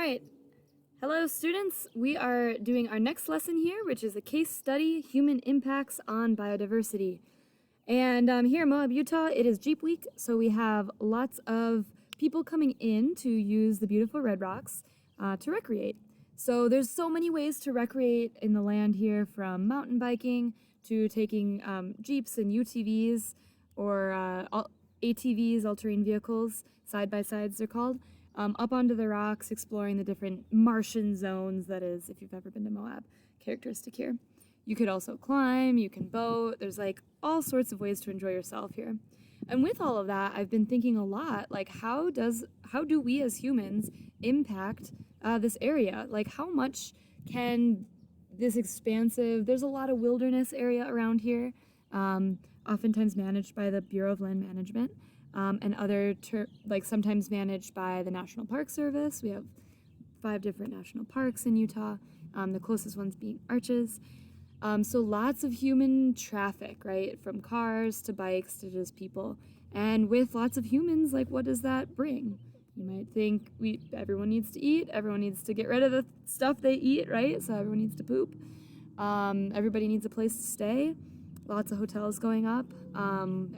right. Hello, students. We are doing our next lesson here, which is a case study, Human Impacts on Biodiversity. And here in Moab, Utah, it is Jeep Week, so we have lots of people coming in to use the beautiful Red Rocks to recreate. So there's so many ways to recreate in the land here, from mountain biking to taking Jeeps and UTVs or ATVs, all-terrain vehicles, side-by-sides they're called, up onto the rocks, exploring the different Martian zones, that is, if you've ever been to Moab, characteristic here. You could also climb, you can boat, there's like all sorts of ways to enjoy yourself here. And with all of that, I've been thinking a lot, like how do we as humans impact this area? Like how much can this expansive, there's a lot of wilderness area around here, oftentimes managed by the Bureau of Land Management, and other, sometimes managed by the National Park Service. We have 5 different national parks in Utah, the closest ones being Arches. So lots of human traffic, right? From cars to bikes to just people. And with lots of humans, like what does that bring? You might think everyone needs to eat, everyone needs to get rid of the stuff they eat, right? So everyone needs to poop. Everybody needs a place to stay. Lots of hotels going up.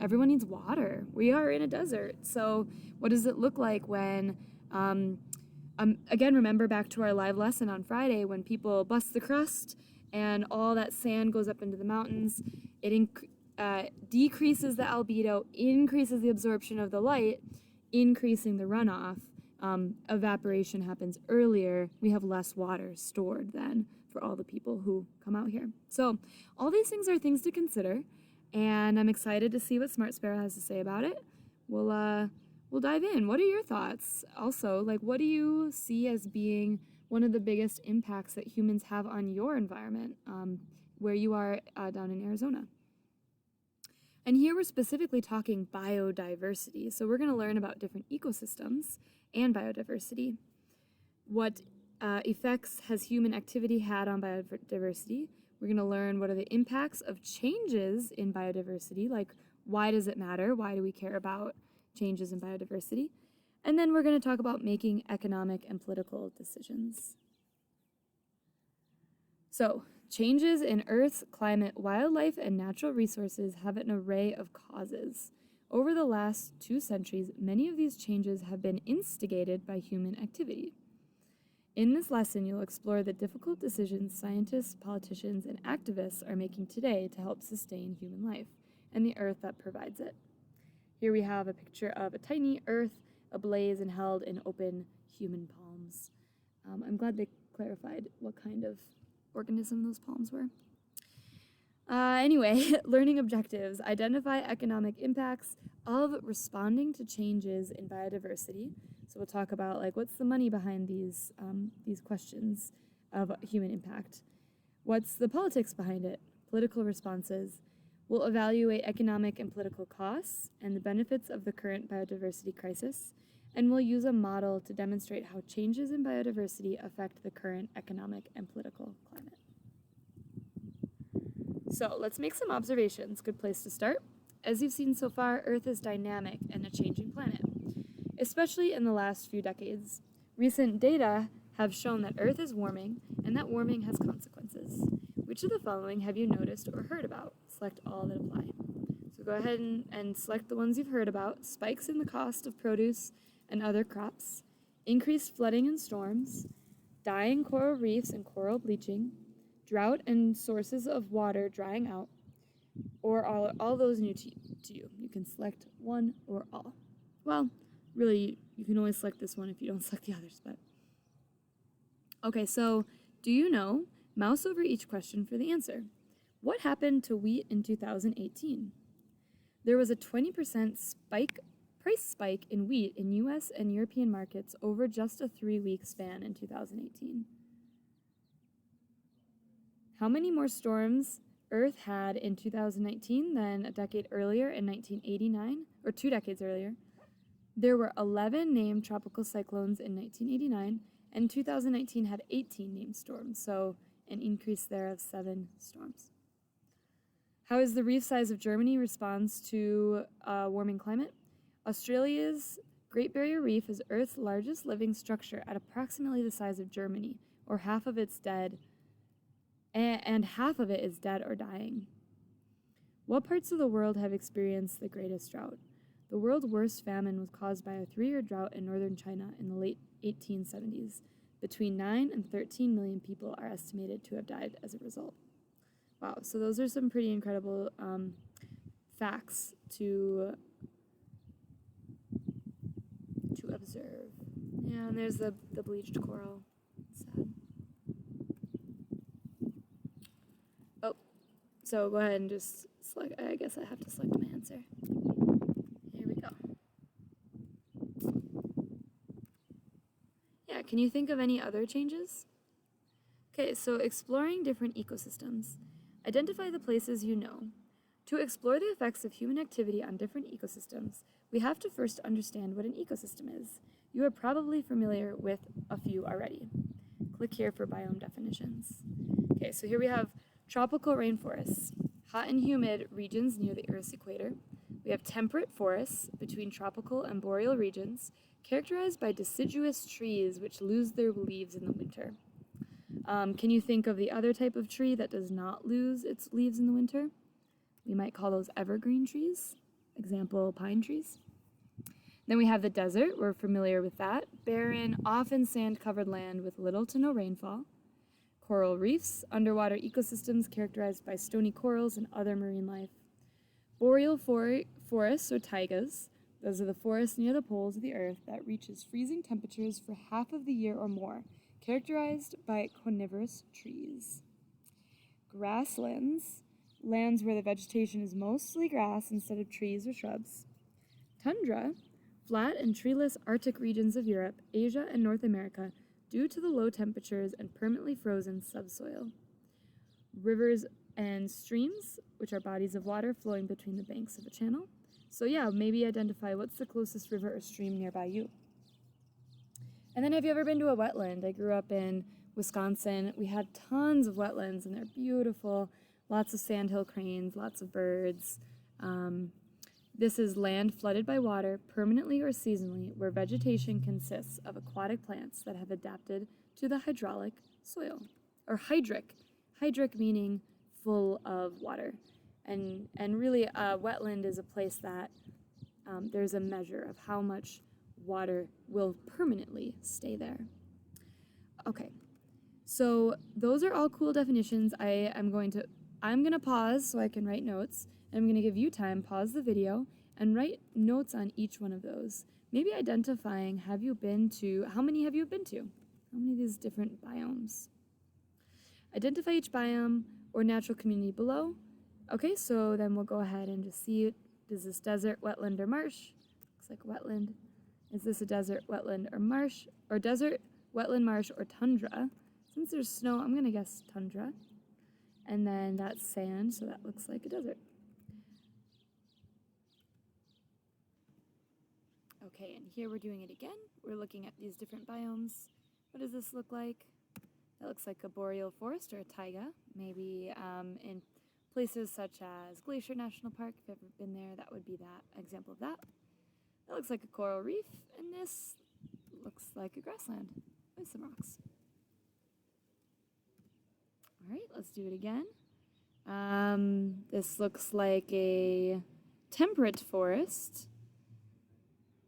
Everyone needs water. We are in a desert. So what does it look like when, again, remember back to our live lesson on Friday, when people bust the crust and all that sand goes up into the mountains, it decreases the albedo, increases the absorption of the light, increasing the runoff. Evaporation happens earlier. We have less water stored then for all the people who come out here. So all these things are things to consider, and I'm excited to see what Smart Sparrow has to say about it. We'll dive in. What are your thoughts? Also, like, what do you see as being one of the biggest impacts that humans have on your environment, where you are down in Arizona? And here we're specifically talking biodiversity. So we're going to learn about different ecosystems and biodiversity. What effects has human activity had on biodiversity? We're going to learn what are the impacts of changes in biodiversity, like why does it matter? Why do we care about changes in biodiversity? And then we're going to talk about making economic and political decisions. So, changes in Earth's climate, wildlife, and natural resources have an array of causes. Over the last 2 centuries, many of these changes have been instigated by human activity. In this lesson, you'll explore the difficult decisions scientists, politicians, and activists are making today to help sustain human life and the Earth that provides it. Here we have a picture of a tiny Earth ablaze and held in open human palms. I'm glad they clarified what kind of organism those palms were. Anyway, learning objectives. Identify economic impacts of responding to changes in biodiversity. So we'll talk about like what's the money behind these questions of human impact. What's the politics behind it? Political responses. We'll evaluate economic and political costs and the benefits of the current biodiversity crisis, and we'll use a model to demonstrate how changes in biodiversity affect the current economic and political climate. So let's make some observations. Good place to start. As you've seen so far, Earth is dynamic and a changing planet, especially in the last few decades. Recent data have shown that Earth is warming and that warming has consequences. Which of the following have you noticed or heard about? Select all that apply. So go ahead and select the ones you've heard about. Spikes in the cost of produce and other crops, increased flooding and storms, dying coral reefs and coral bleaching, drought and sources of water drying out, or all those new to you. You can select one or all. Well, really, you can only select this one if you don't select the others, but. Okay, so do you know, mouse over each question for the answer. What happened to wheat in 2018? There was a 20% price spike in wheat in US and European markets over just a 3-week span in 2018. How many more storms Earth had in 2019 than a decade earlier in 1989, or 2 decades earlier? There were 11 named tropical cyclones in 1989, and 2019 had 18 named storms, so an increase there of 7 storms. How is the reef size of Germany responds to a warming climate? Australia's Great Barrier Reef is Earth's largest living structure at approximately the size of Germany, or half of it's dead, and half of it is dead or dying. What parts of the world have experienced the greatest drought? The world's worst famine was caused by a 3-year drought in northern China in the late 1870s. Between 9 and 13 million people are estimated to have died as a result. Wow, so those are some pretty incredible facts to observe. Yeah, and there's the bleached coral. Sad. Oh, so go ahead and just select. I guess I have to select my answer. Here we go. Yeah, can you think of any other changes? Okay, so exploring different ecosystems. Identify the places you know. To explore the effects of human activity on different ecosystems, we have to first understand what an ecosystem is. You are probably familiar with a few already. Click here for biome definitions. Okay, so here we have tropical rainforests, hot and humid regions near the Earth's equator. We have temperate forests between tropical and boreal regions, characterized by deciduous trees which lose their leaves in the winter. Can you think of the other type of tree that does not lose its leaves in the winter? We might call those evergreen trees. Example, pine trees. Then we have the desert. We're familiar with that. Barren, often sand-covered land with little to no rainfall. Coral reefs, underwater ecosystems characterized by stony corals and other marine life. Boreal forests or taigas. Those are the forests near the poles of the Earth that reaches freezing temperatures for half of the year or more, characterized by coniferous trees. Grasslands, lands where the vegetation is mostly grass instead of trees or shrubs. Tundra, flat and treeless Arctic regions of Europe, Asia, and North America due to the low temperatures and permanently frozen subsoil. Rivers and streams, which are bodies of water flowing between the banks of a channel. So yeah, maybe identify what's the closest river or stream nearby you. And then have you ever been to a wetland? I grew up in Wisconsin. We had tons of wetlands and they're beautiful. Lots of sandhill cranes, lots of birds. This is land flooded by water, permanently or seasonally, where vegetation consists of aquatic plants that have adapted to the hydraulic soil, or hydric. Hydric meaning full of water. And really, a wetland is a place that there's a measure of how much water will permanently stay there. Okay, so those are all cool definitions. I'm going to pause so I can write notes. I'm going to give you time, pause the video, and write notes on each one of those. Maybe identifying, how many have you been to? How many of these different biomes? Identify each biome or natural community below. Okay, so then we'll go ahead and just see, is this desert, wetland, or marsh? Looks like wetland. Is this a desert, wetland, or marsh? Or desert, wetland, marsh, or tundra? Since there's snow, I'm going to guess tundra. And then that's sand, so that looks like a desert. Okay, and here we're doing it again. We're looking at these different biomes. What does this look like? That looks like a boreal forest or a taiga. Maybe in places such as Glacier National Park, if you've ever been there, that would be that example of that. That looks like a coral reef, and this looks like a grassland with some rocks. All right, let's do it again. This looks like a temperate forest.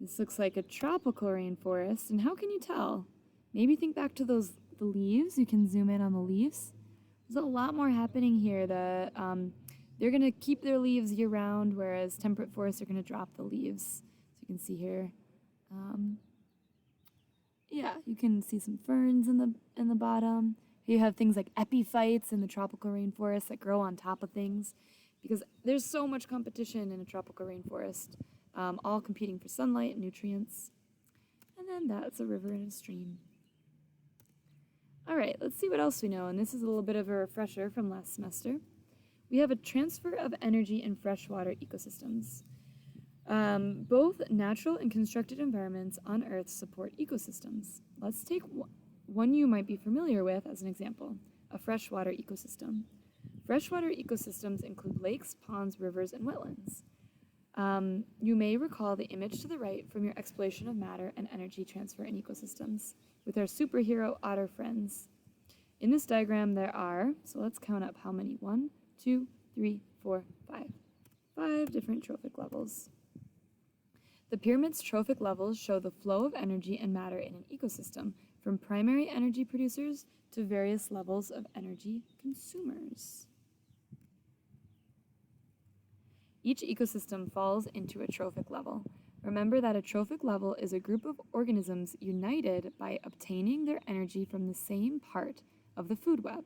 This looks like a tropical rainforest. And how can you tell? Maybe think back to the leaves. You can zoom in on the leaves. There's a lot more happening here. They're going to keep their leaves year-round, whereas temperate forests are going to drop the leaves. So you can see here. Yeah, you can see some ferns in the bottom. You have things like epiphytes in the tropical rainforest that grow on top of things, because there's so much competition in a tropical rainforest, all competing for sunlight and nutrients. And then that's a river and a stream. All right, let's see what else we know, and this is a little bit of a refresher from last semester. We have a transfer of energy in freshwater ecosystems. Both natural and constructed environments on Earth support ecosystems. Let's take one you might be familiar with as an example, a freshwater ecosystem. Freshwater ecosystems include lakes, ponds, rivers, and wetlands. You may recall the image to the right from your exploration of matter and energy transfer in ecosystems with our superhero otter friends. In this diagram there are, so let's count up how many, 1, 2, 3, 4, 5. 5 different trophic levels. The pyramid's trophic levels show the flow of energy and matter in an ecosystem, from primary energy producers to various levels of energy consumers. Each ecosystem falls into a trophic level. Remember that a trophic level is a group of organisms united by obtaining their energy from the same part of the food web.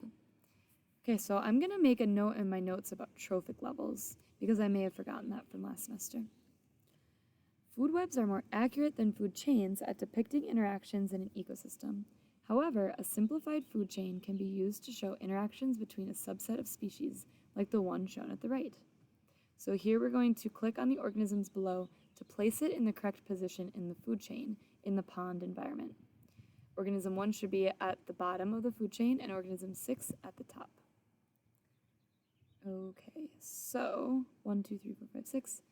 Okay, so I'm going to make a note in my notes about trophic levels because I may have forgotten that from last semester. Food webs are more accurate than food chains at depicting interactions in an ecosystem. However, a simplified food chain can be used to show interactions between a subset of species, like the one shown at the right. So here we're going to click on the organisms below to place it in the correct position in the food chain in the pond environment. Organism 1 should be at the bottom of the food chain and organism 6 at the top. Okay, so 1, 2, 3, 4, 5, 6.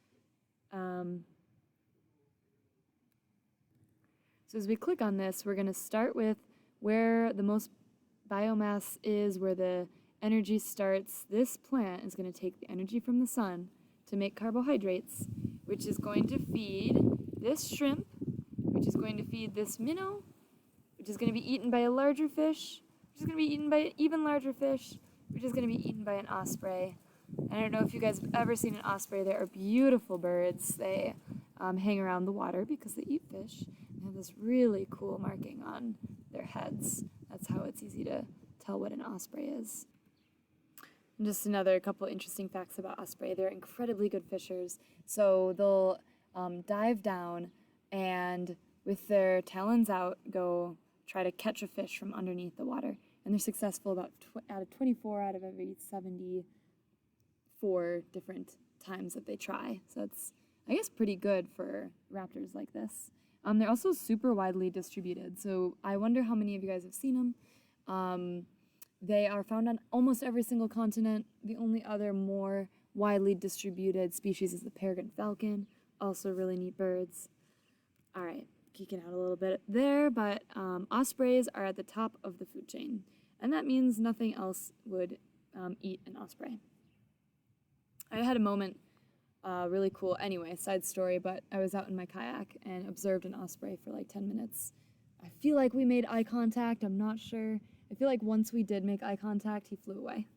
So as we click on this, we're going to start with where the most biomass is, where the energy starts. This plant is going to take the energy from the sun to make carbohydrates, which is going to feed this shrimp, which is going to feed this minnow, which is going to be eaten by a larger fish, which is going to be eaten by an even larger fish, which is going to be eaten by an osprey. And I don't know if you guys have ever seen an osprey. They are beautiful birds. They hang around the water because they eat fish. They have this really cool marking on their heads. That's how it's easy to tell what an osprey is. And just another couple interesting facts about osprey. They're incredibly good fishers. So they'll dive down and with their talons out go try to catch a fish from underneath the water. And they're successful about out of 24 out of every 74 different times that they try. So it's, I guess, pretty good for raptors like this. They're also super widely distributed. So I wonder how many of you guys have seen them. They are found on almost every single continent. The only other more widely distributed species is the peregrine falcon. Also really neat birds. All right, geeking out a little bit there, but ospreys are at the top of the food chain. And that means nothing else would eat an osprey. I had a moment, really cool, anyway, side story, but I was out in my kayak and observed an osprey for like 10 minutes. I feel like we made eye contact, I'm not sure. I feel like once we did make eye contact, he flew away.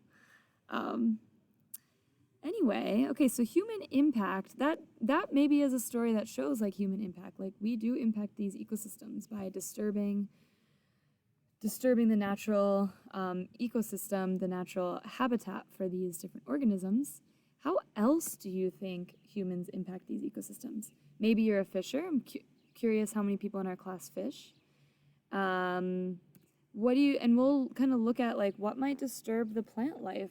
Anyway, okay, so human impact, that maybe is a story that shows like human impact. Like we do impact these ecosystems by disturbing the natural ecosystem, the natural habitat for these different organisms. How else do you think humans impact these ecosystems? Maybe you're a fisher. I'm curious how many people in our class fish. And we'll kind of look at like what might disturb the plant life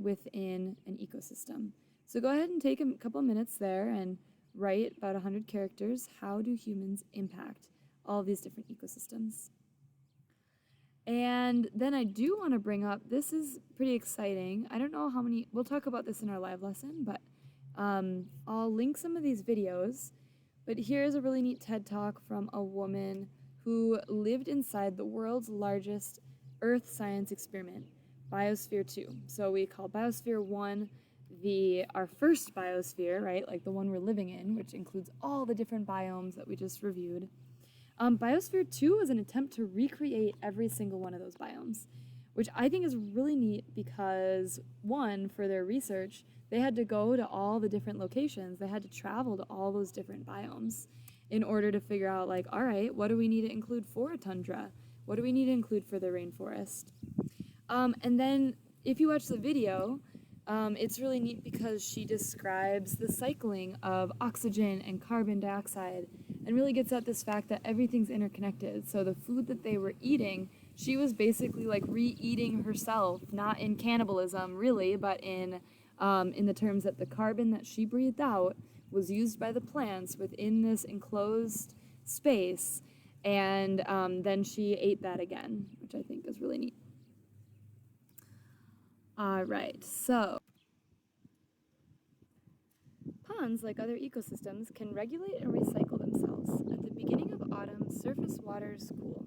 within an ecosystem. So go ahead and take a couple minutes there and write about 100 characters. How do humans impact all of these different ecosystems? And then I do want to bring up, this is pretty exciting. I don't know how many, we'll talk about this in our live lesson, but I'll link some of these videos. But here's a really neat TED Talk from a woman who lived inside the world's largest Earth science experiment, Biosphere 2. So we call Biosphere 1 our first biosphere, right? Like the one we're living in, which includes all the different biomes that we just reviewed. Biosphere 2 was an attempt to recreate every single one of those biomes, which I think is really neat because, one, for their research, they had to go to all the different locations. They had to travel to all those different biomes in order to figure out, like, all right, what do we need to include for a tundra? What do we need to include for the rainforest? And then if you watch the video, it's really neat because she describes the cycling of oxygen and carbon dioxide and really gets at this fact that everything's interconnected. So the food that they were eating, she was basically like re-eating herself, not in cannibalism really, but in the terms that the carbon that she breathed out was used by the plants within this enclosed space, and then she ate that again, which I think is really neat. All right, so Ponds, like other ecosystems, can regulate and recycle themselves. At the beginning of autumn, surface waters cool.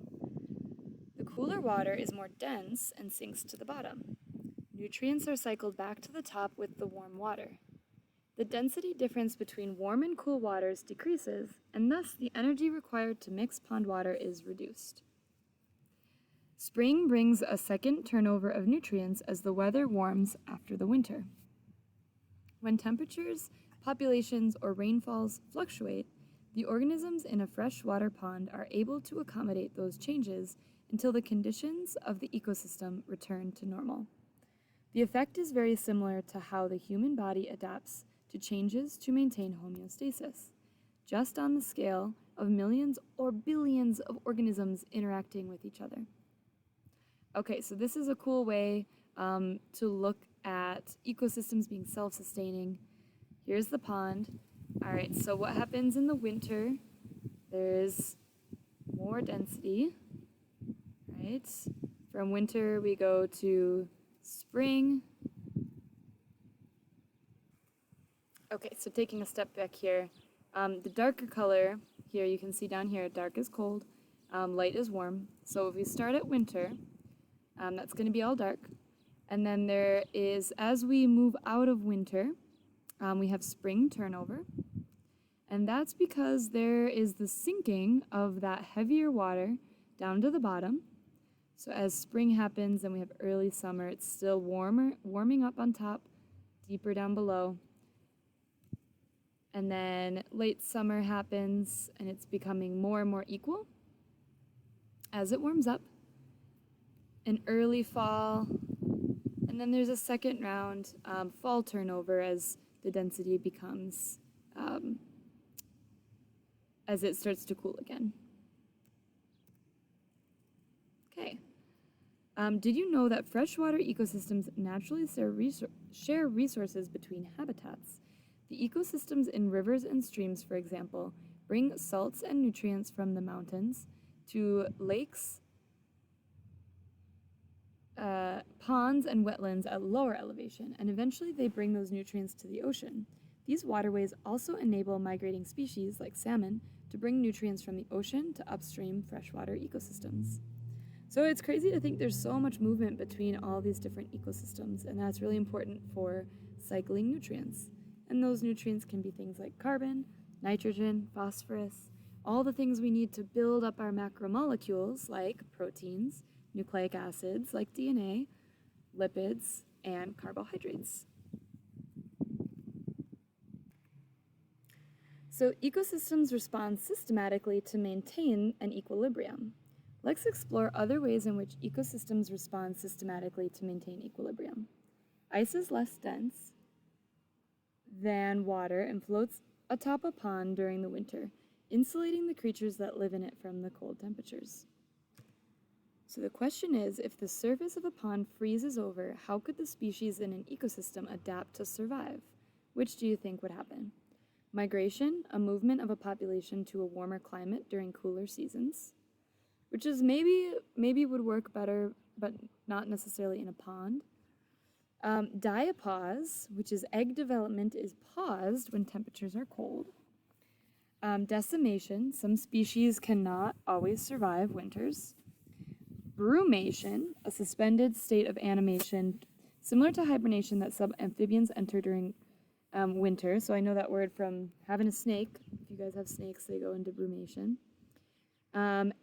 The cooler water is more dense and sinks to the bottom. Nutrients are cycled back to the top with the warm water. The density difference between warm and cool waters decreases, and thus the energy required to mix pond water is reduced. Spring brings a second turnover of nutrients as the weather warms after the winter. When temperatures, populations, or rainfalls fluctuate, the organisms in a freshwater pond are able to accommodate those changes until the conditions of the ecosystem return to normal. The effect is very similar to how the human body adapts to changes to maintain homeostasis, just on the scale of millions or billions of organisms interacting with each other. Okay, so this is a cool way to look at ecosystems being self-sustaining. Here's the pond. All right, so what happens in the winter? There's more density, right? From winter, we go to spring. Okay, so taking a step back here, the darker color here, you can see down here, dark is cold, light is warm. So if we start at winter, that's going to be all dark. And then there is, as we move out of winter, we have spring turnover. And that's because there is the sinking of that heavier water down to the bottom. So as spring happens and we have early summer, it's still warming up on top, deeper down below. And then late summer happens and it's becoming more and more equal as it warms up. An early fall, and then there's a second round, fall turnover as the density becomes, as it starts to cool again. Okay. Did you know that freshwater ecosystems naturally share resources between habitats? The ecosystems in rivers and streams, for example, bring salts and nutrients from the mountains to lakes, ponds and wetlands at lower elevation, and eventually they bring those nutrients to the ocean. These waterways also enable migrating species like salmon to bring nutrients from the ocean to upstream freshwater ecosystems. So it's crazy to think there's so much movement between all these different ecosystems, and that's really important for cycling nutrients. And those nutrients can be things like carbon, nitrogen, phosphorus, all the things we need to build up our macromolecules like proteins, nucleic acids like DNA, lipids, and carbohydrates. So ecosystems respond systematically to maintain an equilibrium. Let's explore other ways in which ecosystems respond systematically to maintain equilibrium. Ice is less dense than water and floats atop a pond during the winter, insulating the creatures that live in it from the cold temperatures. So the question is, if the surface of a pond freezes over, how could the species in an ecosystem adapt to survive? Which do you think would happen? Migration, a movement of a population to a warmer climate during cooler seasons, which is maybe would work better, but not necessarily in a pond. Diapause, which is egg development, is paused when temperatures are cold. Decimation, some species cannot always survive winters. Brumation, a suspended state of animation, similar to hibernation that some amphibians enter during winter. So I know that word from having a snake. If you guys have snakes, they go into brumation.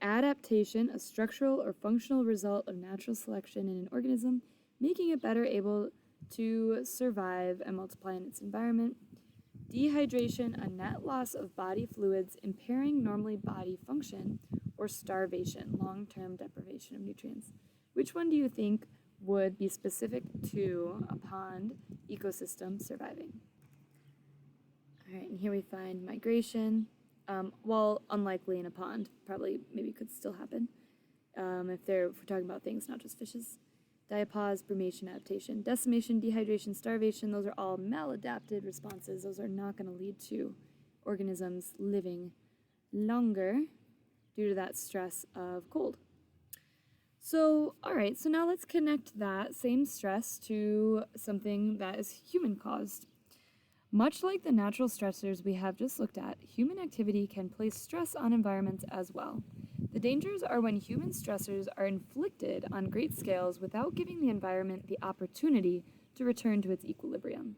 Adaptation, a structural or functional result of natural selection in an organism, making it better able to survive and multiply in its environment. Dehydration, a net loss of body fluids impairing normally body function, or starvation, long-term deprivation of nutrients. Which one do you think would be specific to a pond ecosystem surviving? All right, and here we find migration. Well, unlikely in a pond, probably maybe could still happen if we're talking about things, not just fishes. Diapause, brumation, adaptation, decimation, dehydration, starvation, those are all maladapted responses. Those are not going to lead to organisms living longer due to that stress of cold. So, all right, so now let's connect that same stress to something that is human-caused. Much like the natural stressors we have just looked at, human activity can place stress on environments as well. The dangers are when human stressors are inflicted on great scales without giving the environment the opportunity to return to its equilibrium.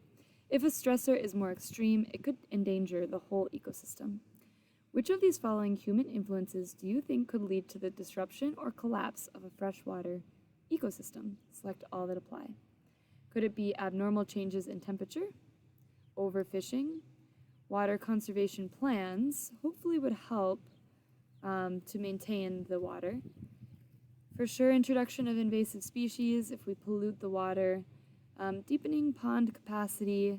If a stressor is more extreme, it could endanger the whole ecosystem. Which of these following human influences do you think could lead to the disruption or collapse of a freshwater ecosystem? Select all that apply. Could it be abnormal changes in temperature? Overfishing? Water conservation plans hopefully would help to maintain the water. For sure, introduction of invasive species if we pollute the water. Deepening pond capacity.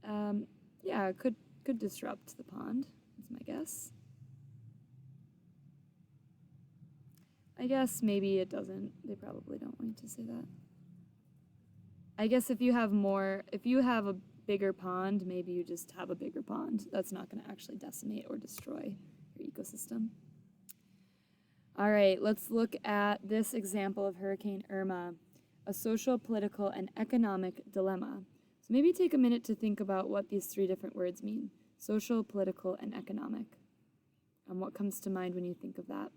Yeah, it could disrupt the pond, is my guess. I guess maybe it doesn't. They probably don't want you to say that. I guess if you have a bigger pond, maybe you just have a bigger pond. That's not going to actually decimate or destroy your ecosystem. All right, let's look at this example of Hurricane Irma, a social, political, and economic dilemma. So maybe take a minute to think about what these three different words mean: social, political, and economic. And what comes to mind when you think of that?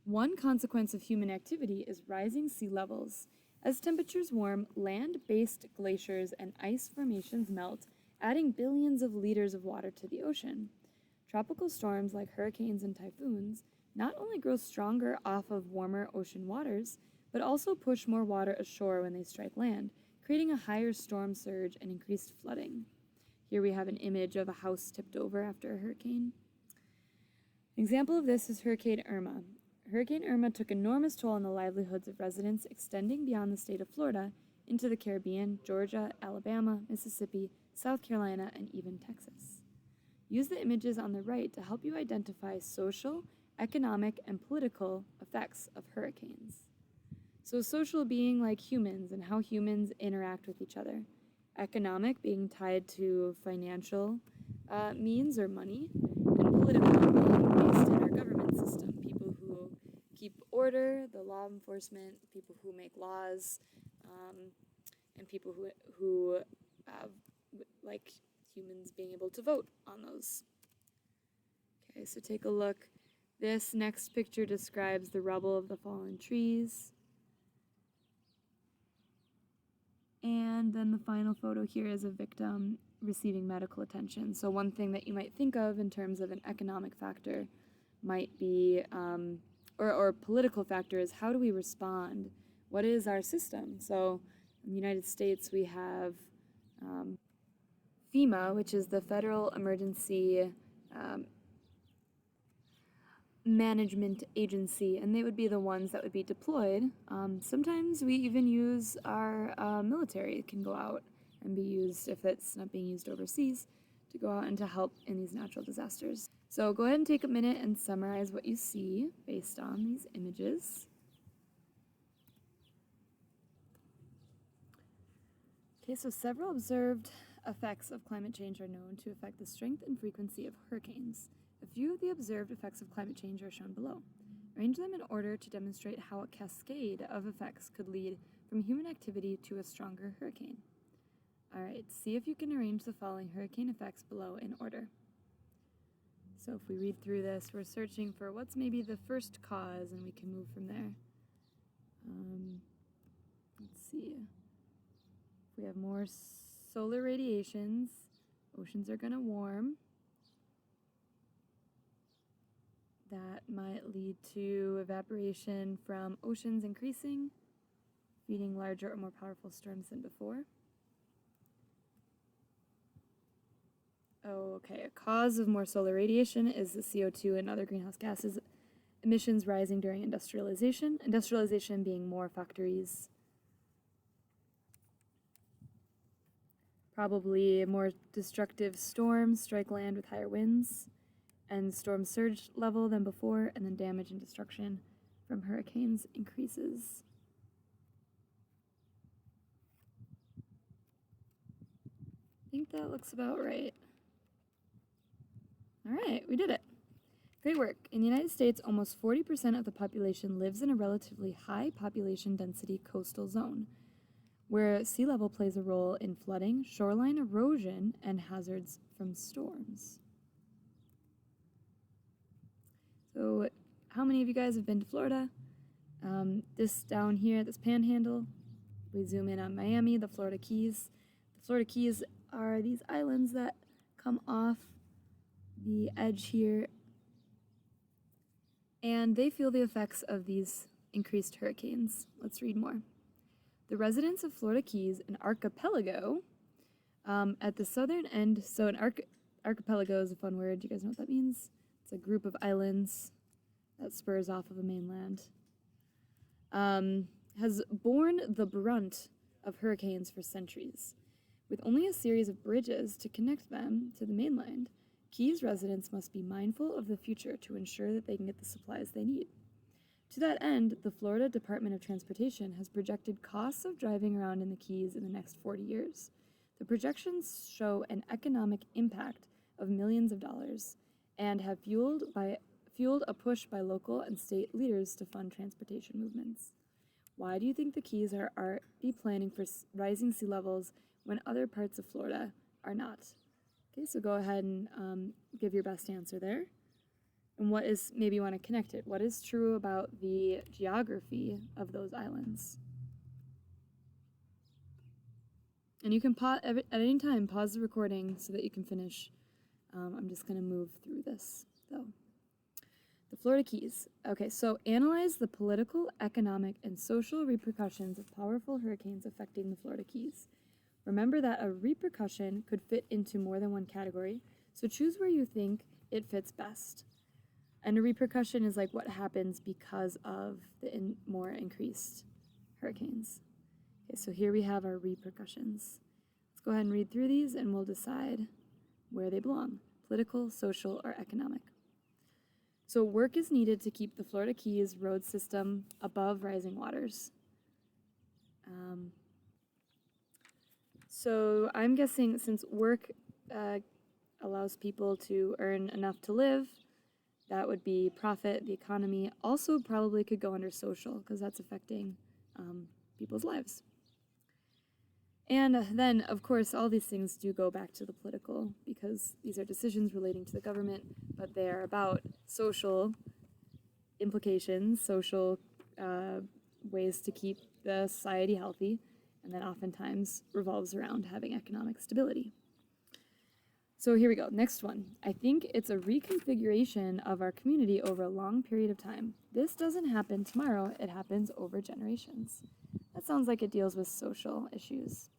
One consequence of human activity is rising sea levels. As temperatures warm, land-based glaciers and ice formations melt, adding billions of liters of water to the ocean. Tropical storms like hurricanes and typhoons not only grow stronger off of warmer ocean waters, but also push more water ashore when they strike land, creating a higher storm surge and increased flooding. Here we have an image of a house tipped over after a hurricane. An example of this is Hurricane Irma. Hurricane Irma took enormous toll on the livelihoods of residents extending beyond the state of Florida into the Caribbean, Georgia, Alabama, Mississippi, South Carolina, and even Texas. Use the images on the right to help you identify social, economic, and political effects of hurricanes. So social being like humans and how humans interact with each other. Economic being tied to financial means or money, and political being based in our government system. People who keep order, the law enforcement, people who make laws, and people who like humans being able to vote on those. Okay, so take a look. This next picture describes the rubble of the fallen trees. And then the final photo here is a victim receiving medical attention. So one thing that you might think of in terms of an economic factor might be, or political factor is, how do we respond? What is our system? So in the United States we have FEMA, which is the Federal Emergency Management Agency, and they would be the ones that would be deployed. Sometimes we even use our military. It can go out and be used, if it's not being used overseas, to go out and to help in these natural disasters. So go ahead and take a minute and summarize what you see based on these images. Okay, so several observed effects of climate change are known to affect the strength and frequency of hurricanes. A few of the observed effects of climate change are shown below. Arrange them in order to demonstrate how a cascade of effects could lead from human activity to a stronger hurricane. Alright, see if you can arrange the following hurricane effects below in order. So if we read through this, we're searching for what's maybe the first cause, and we can move from there. Let's see. If we have more solar radiations, oceans are going to warm. That might lead to evaporation from oceans increasing, feeding larger or more powerful storms than before. Oh, okay. A cause of more solar radiation is the CO2 and other greenhouse gases emissions rising during industrialization. Industrialization being more factories. Probably more destructive storms strike land with higher winds and storm surge level than before, and then damage and destruction from hurricanes increases. I think that looks about right. All right, we did it. Great work. In the United States, almost 40% of the population lives in a relatively high population density coastal zone. where sea level plays a role in flooding, shoreline erosion, and hazards from storms. So, how many of you guys have been to Florida? This down here, this panhandle, we zoom in on Miami, the Florida Keys. The Florida Keys are these islands that come off the edge here, and they feel the effects of these increased hurricanes. Let's read more. The residents of Florida Keys, an archipelago, at the southern end, so an archipelago is a fun word. Do you guys know what that means? It's a group of islands that spurs off of a mainland. Has borne the brunt of hurricanes for centuries. With only a series of bridges to connect them to the mainland, Keys residents must be mindful of the future to ensure that they can get the supplies they need. To that end, the Florida Department of Transportation has projected costs of driving around in the Keys in the next 40 years. The projections show an economic impact of millions of dollars and have fueled a push by local and state leaders to fund transportation movements. Why do you think the Keys are already planning for rising sea levels when other parts of Florida are not? Okay, so go ahead and give your best answer there. And what is, maybe you want to connect it, what is true about the geography of those islands? And you can at any time pause the recording so that you can finish. I'm just going to move through this, though. The Florida Keys. Okay, so analyze the political, economic, and social repercussions of powerful hurricanes affecting the Florida Keys. Remember that a repercussion could fit into more than one category, so choose where you think it fits best. And a repercussion is like what happens because of the more increased hurricanes. Okay, so here we have our repercussions. Let's go ahead and read through these and we'll decide where they belong: political, social, or economic. So work is needed to keep the Florida Keys road system above rising waters. So I'm guessing since work allows people to earn enough to live, that would be profit, the economy. Also probably could go under social because that's affecting people's lives. And then, of course, all these things do go back to the political because these are decisions relating to the government, but they're about social implications, social ways to keep the society healthy, and that oftentimes revolves around having economic stability. So here we go. Next one. I think it's a reconfiguration of our community over a long period of time. This doesn't happen tomorrow. It happens over generations. That sounds like it deals with social issues.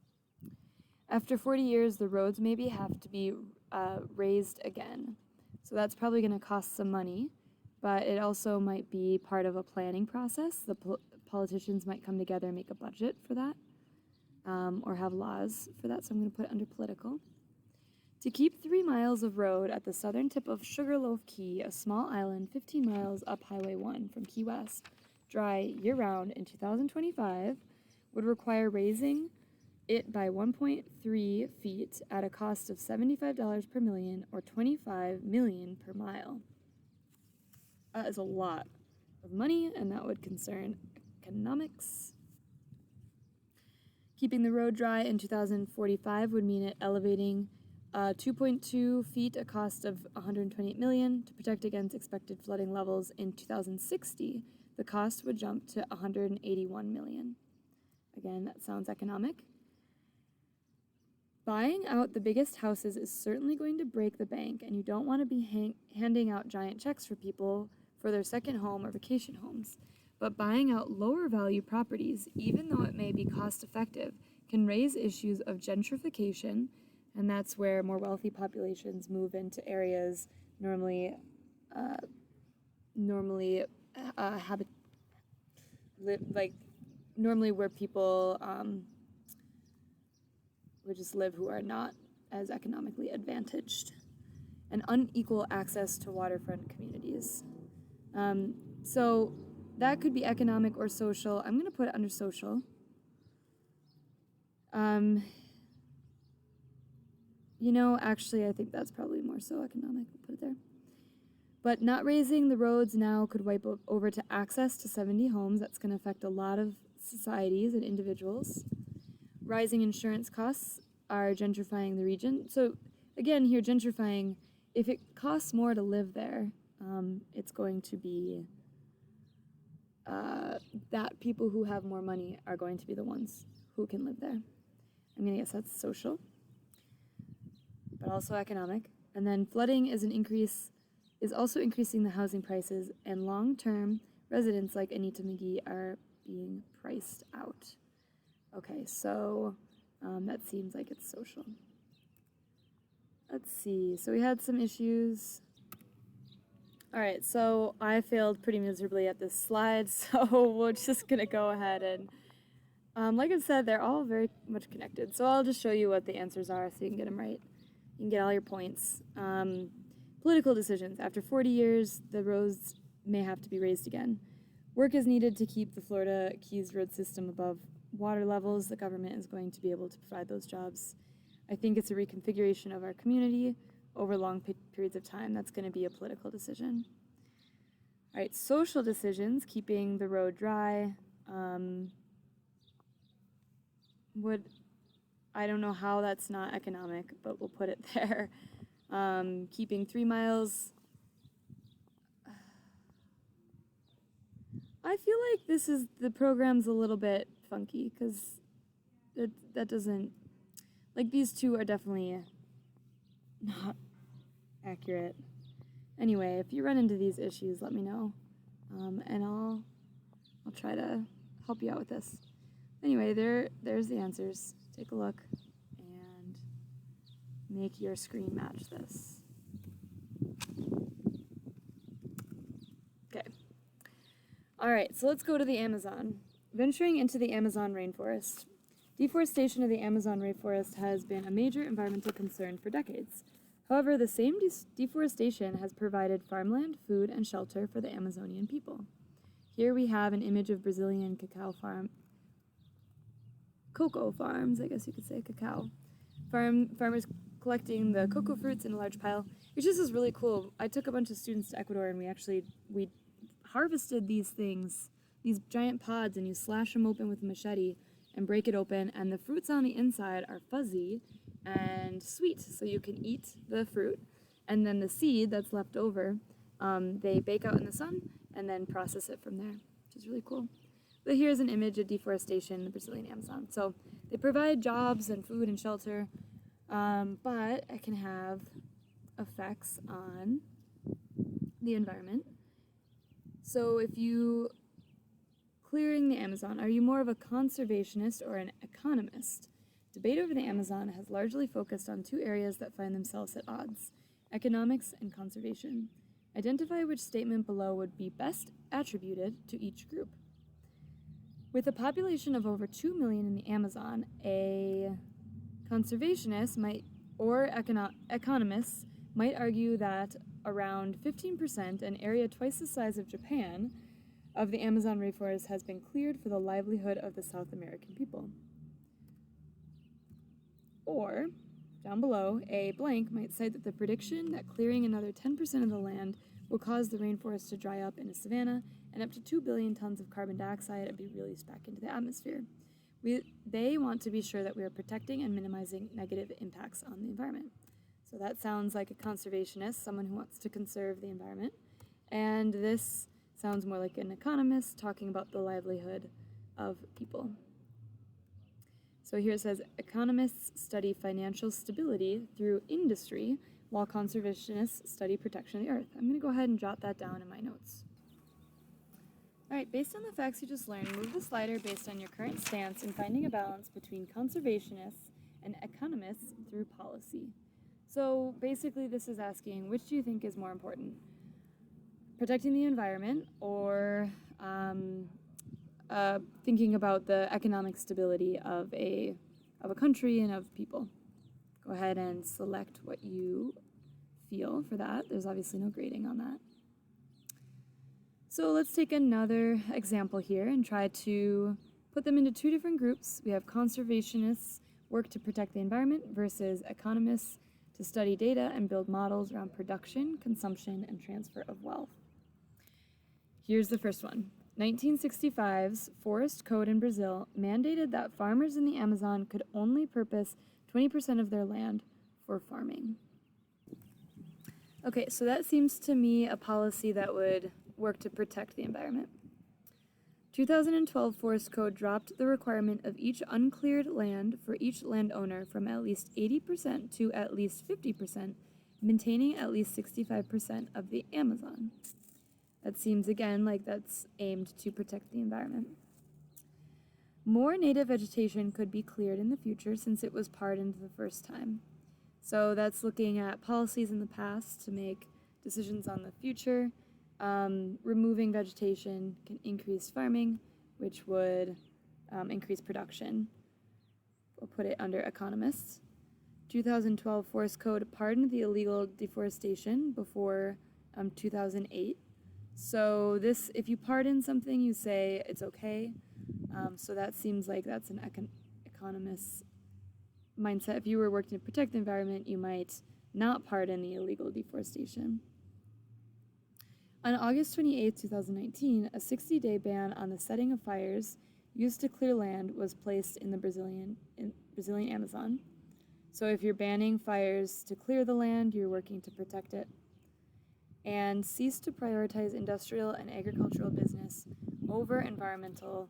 After 40 years, the roads maybe have to be raised again. So that's probably going to cost some money, but it also might be part of a planning process. The politicians might come together and make a budget for that, or have laws for that, so I'm going to put it under political. To keep 3 miles of road at the southern tip of Sugarloaf Key, a small island 15 miles up Highway 1 from Key West, dry year-round in 2025, would require raising it by 1.3 feet at a cost of $75 per million or $25 million per mile. That is a lot of money, and that would concern economics. Keeping the road dry in 2045 would mean it elevating 2.2 feet, a cost of $128 million. To protect against expected flooding levels in 2060, the cost would jump to $181 million. Again, that sounds economic. Buying out the biggest houses is certainly going to break the bank, and you don't want to be handing out giant checks for people for their second home or vacation homes. But buying out lower value properties, even though it may be cost effective, can raise issues of gentrification, and that's where more wealthy populations move into areas normally where people would just live who are not as economically advantaged, and unequal access to waterfront communities. So that could be economic or social. I'm going to put it under social. Actually, I think that's probably more so economic. We'll put it there. But not raising the roads now could wipe over to access to 70 homes. That's going to affect a lot of societies and individuals. Rising insurance costs are gentrifying the region. So again, here gentrifying, if it costs more to live there, it's going to be that people who have more money are going to be the ones who can live there. I'm gonna guess that's social, but also economic. And then flooding is also increasing the housing prices, and long-term residents like Anita McGee are being priced out. Okay, so that seems like it's social. Let's see, so we had some issues. All right, so I failed pretty miserably at this slide, so we're just gonna go ahead and, like I said, they're all very much connected. So I'll just show you what the answers are so you can get them right. You can get all your points. Political decisions. After 40 years, the roads may have to be raised again. Work is needed to keep the Florida Keys road system above water levels. The government is going to be able to provide those jobs. I think it's a reconfiguration of our community over long periods of time. That's going to be a political decision. All right, social decisions, keeping the road dry. I don't know how that's not economic, but we'll put it there. Keeping 3 miles. I feel like the program's a little bit funky, because that doesn't, like, these two are definitely not accurate. Anyway, if you run into these issues, let me know, and I'll try to help you out with this. Anyway, there's the answers. Take a look and make your screen match this. Okay. All right, so let's go to the Amazon. Venturing into the Amazon rainforest. Deforestation of the Amazon rainforest has been a major environmental concern for decades. However, the same deforestation has provided farmland, food, and shelter for the Amazonian people. Here we have an image of Brazilian cocoa farms, I guess you could say, cacao. Farmers collecting the cocoa fruits in a large pile, which is really cool. I took a bunch of students to Ecuador, and we harvested these things, these giant pods, and you slash them open with a machete and break it open, and the fruits on the inside are fuzzy and sweet, so you can eat the fruit, and then the seed that's left over, they bake out in the sun and then process it from there, which is really cool. But here's an image of deforestation in the Brazilian Amazon. So they provide jobs and food and shelter, but it can have effects on the environment. So if you clearing the Amazon, are you more of a conservationist or an economist? Debate over the Amazon has largely focused on two areas that find themselves at odds: economics and conservation. Identify which statement below would be best attributed to each group. With a population of over 2 million in the Amazon, a conservationist economists might argue that around 15%, an area twice the size of Japan, of the Amazon rainforest has been cleared for the livelihood of the South American people. Or, down below, a blank might cite that the prediction that clearing another 10% of the land will cause the rainforest to dry up in a savanna, and up to 2 billion tons of carbon dioxide be released back into the atmosphere. They want to be sure that we are protecting and minimizing negative impacts on the environment. So that sounds like a conservationist, someone who wants to conserve the environment. And this sounds more like an economist talking about the livelihood of people. So here it says, economists study financial stability through industry, while conservationists study protection of the earth. I'm going to go ahead and jot that down in my notes. All right, based on the facts you just learned, move the slider based on your current stance in finding a balance between conservationists and economists through policy. So basically this is asking, which do you think is more important? Protecting the environment, or thinking about the economic stability of a country and of people? Go ahead and select what you feel for that. There's obviously no grading on that. So let's take another example here and try to put them into two different groups. We have conservationists work to protect the environment versus economists to study data and build models around production, consumption, and transfer of wealth. Here's the first one. 1965's Forest Code in Brazil mandated that farmers in the Amazon could only purpose 20% of their land for farming. Okay, so that seems to me a policy that would work to protect the environment. 2012 Forest Code dropped the requirement of each uncleared land for each landowner from at least 80% to at least 50%, maintaining at least 65% of the Amazon. That seems again like that's aimed to protect the environment. More native vegetation could be cleared in the future since it was pardoned the first time. So that's looking at policies in the past to make decisions on the future. Removing vegetation can increase farming, which would increase production. We'll put it under economists. 2012 Forest Code pardoned the illegal deforestation before 2008. So this, if you pardon something, you say it's okay. So that seems like that's an economist's mindset. If you were working to protect the environment, you might not pardon the illegal deforestation. On August 28, 2019, a 60-day ban on the setting of fires used to clear land was placed in the Brazilian Amazon. So if you're banning fires to clear the land, you're working to protect it. And cease to prioritize industrial and agricultural business over environmental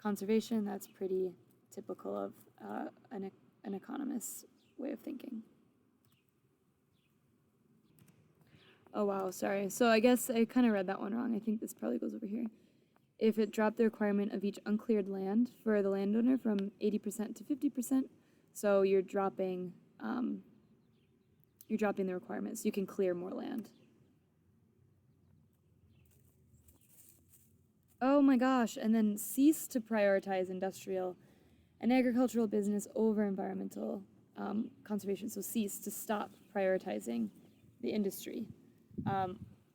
conservation. That's pretty typical of an economist's way of thinking. Oh wow, sorry. So I guess I kind of read that one wrong. I think this probably goes over here. If it dropped the requirement of each uncleared land for the landowner from 80% to 50%, so you're dropping the requirements. You can clear more land. Oh my gosh, and then cease to prioritize industrial and agricultural business over environmental conservation. So cease, to stop prioritizing the industry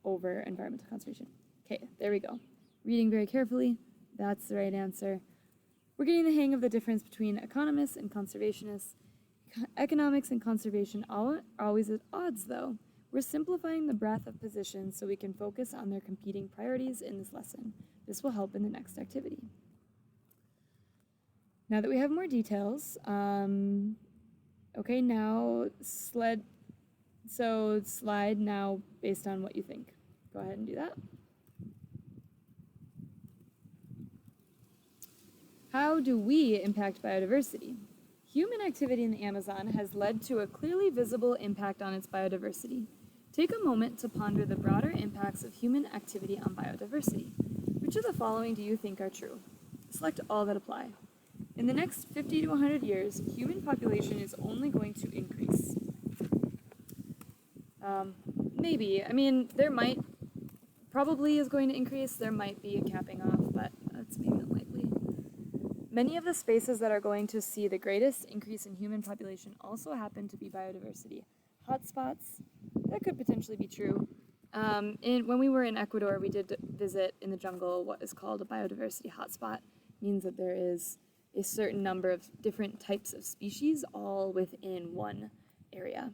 over environmental conservation. Okay, there we go. Reading very carefully, that's the right answer. We're getting the hang of the difference between economists and conservationists. Economics and conservation are always at odds, though. We're simplifying the breadth of positions so we can focus on their competing priorities in this lesson. This will help in the next activity. Now that we have more details, okay, now slide now based on what you think. Go ahead and do that. How do we impact biodiversity? Human activity in the Amazon has led to a clearly visible impact on its biodiversity. Take a moment to ponder the broader impacts of human activity on biodiversity. Which of the following do you think are true? Select all that apply. In the next 50 to 100 years, human population is only going to increase. Maybe. I mean, probably is going to increase. There might be a capping off, but that's maybe unlikely. Many of the spaces that are going to see the greatest increase in human population also happen to be biodiversity hotspots. That could potentially be true. When we were in Ecuador, we did visit in the jungle what is called a biodiversity hotspot. It means that there is a certain number of different types of species all within one area.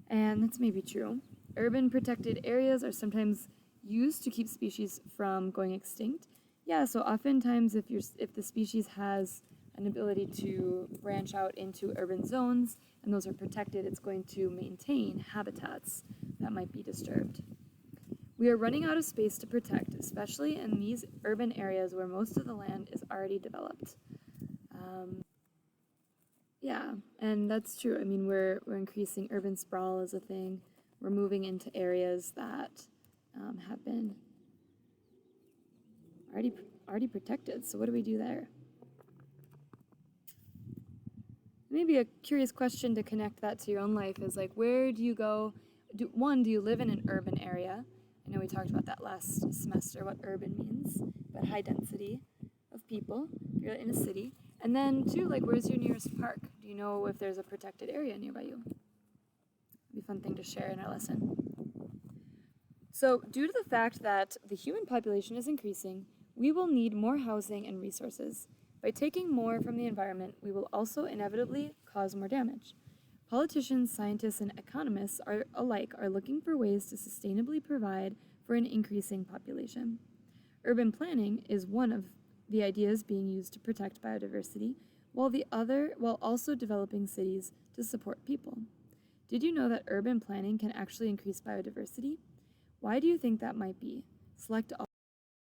And that's maybe true. Urban protected areas are sometimes used to keep species from going extinct. Yeah, so oftentimes if the species has an ability to branch out into urban zones and those are protected, it's going to maintain habitats that might be disturbed. We are running out of space to protect, especially in these urban areas where most of the land is already developed. Yeah, and that's true. I mean, we're increasing urban sprawl as a thing. We're moving into areas that have been already protected. So what do we do there? Maybe a curious question to connect that to your own life is like, where do you go? Do you live in an urban area? I know we talked about that last semester, what urban means, but high density of people, if you're in a city. And then, two, like, where's your nearest park? Do you know if there's a protected area nearby you? It'd be a fun thing to share in our lesson. So, due to the fact that the human population is increasing, we will need more housing and resources. By taking more from the environment, we will also inevitably cause more damage. Politicians, scientists, and economists are looking for ways to sustainably provide for an increasing population. Urban planning is one of the ideas being used to protect biodiversity, while also developing cities to support people. Did you know that urban planning can actually increase biodiversity? Why do you think that might be? Select all.